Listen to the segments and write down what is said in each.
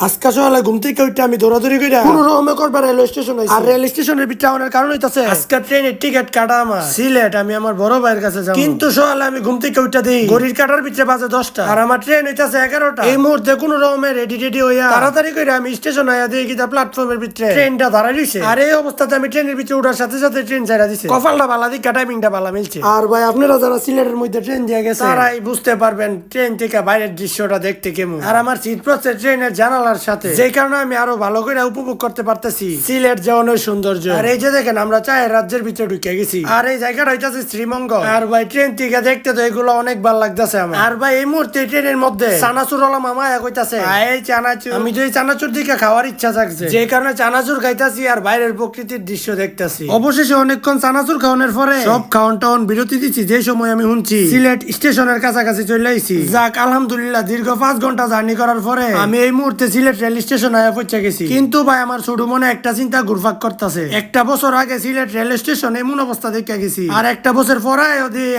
আজকে সকালে ঘুম থেকে উঠে আমি দৌড়াদৌড়ি কইরা কোন রকমে করবার রেলওয়ে স্টেশন আইছি। আর রেল স্টেশনের ভিতরে আনার কারণ হইতাছে আজকে ট্রেনের টিকিট কাটা আমার সিলেট, আমি আমার বড় ভাইয়ের কাছে যাব। কিন্তু সকালে আমি ঘুম থেকে উঠে দেই ঘড়ির কাটার ভিতরে বাজে 10টা আর আমার ট্রেন হইতাছে 11টা। এই মুহূর্তে কোন রকমে রেডি হইয়া তাড়াতাড়ি কইরা আমি স্টেশন আইয়া দেই কিটা প্ল্যাটফর্মের ভিতরে ট্রেনটা দাঁড়াই রইছে। আর এই অবস্থাতে আমি ট্রেনের ভিতরে ওঠার সাথে সাথে ট্রেন ছাইড়া দিছে। কপালটা ভালো দিকে টাইমিংটা ভালো মিলছে। আর ভাই আপনারা যারা সিলেটের মধ্যে ট্রেন দিয়ে গেছে তারাই বুঝতে পারবেন ট্রেন থেকে বাইরের দৃশ্যটা দেখতে কেমন। আর আমার সিট পড়ছে ট্রেনের জানালার সাথে, যে কারণে আমি আরো ভালো করে উপভোগ করতে পারতেছি সিলেট যাওয়ানোর সৌন্দর্য। আর এই যে দেখেন আমরা চায়ের রাজ্যের ভিতরে ঢুকে গেছি। আর এই জায়গাটা হইতাছে শ্রীমঙ্গল। আর ভাই ট্রেন থেকে দেখতে তো এগুলো অনেক ভালো লাগতেছে আমার। আর ভাই এই মুহূর্তে ট্রেনের মধ্যে চানাচুর ওলা মামা কইতাছে এই চানাচুর। আমি তো এই চানাচুর দিকে খাওয়ার ইচ্ছা থাকছে, যে কারণে চানাচুর খাইতাছি আর বাইরের প্রকৃতির দৃশ্য দেখতেছি। অবশেষে অনেকক্ষণ চানাচুর খাওয়ানোর পরে সব খাওয়ান টাউন বিরতি দিচ্ছি। যে সময় আমি শুনছি সিলেট স্টেশনের কাছাকাছি চলে আইছি। যাক আলহামদুলিল্লাহ, দীর্ঘ 5 ঘন্টা জার্নি করার পরে আমি এই মুহূর্তে সিলেট রেল স্টেশন আয়া পৌঁছে গেছি। কিন্তু ভাই আমার ছোট মনে একটা চিন্তা ঘুরপাক করতেছে। একটা বছর আগে সিলেট রেল স্টেশন এমন অবস্থা দেখে গেছি, আর একটা বছর পরে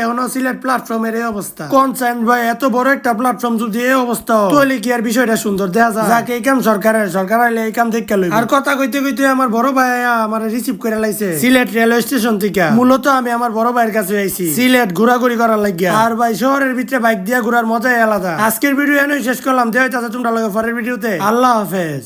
এখনো সিলেট প্ল্যাটফর্মের এই অবস্থা। কনসার্ন ভাই এত বড় একটা প্ল্যাটফর্ম যদি এই অবস্থা তাহলে কি আর বিষয়টা সুন্দর দেখা যায়? যাকে এই কাম সরকার আইলে এই কাম দেখে লইব। আর কথা কইতে কইতে আমার বড় ভাই আমার রিসিভ করে লাইছে সিলেট রেলওয়ে স্টেশন থেকে। মূলত আমি আমার বড় ভাইয়ের কাছে আইছি সিলেট ঘোরাঘুরি করার লাগিয়া। আর ভাই শহরের ভিতরে বাইক দিয়া ঘোরার মজাই আলাদা। আজকের ভিডিও এনে শেষ করলাম। দেওয়া তোমরা লগে পরের ভিডিওতে। আল্লাহ হাফেজ।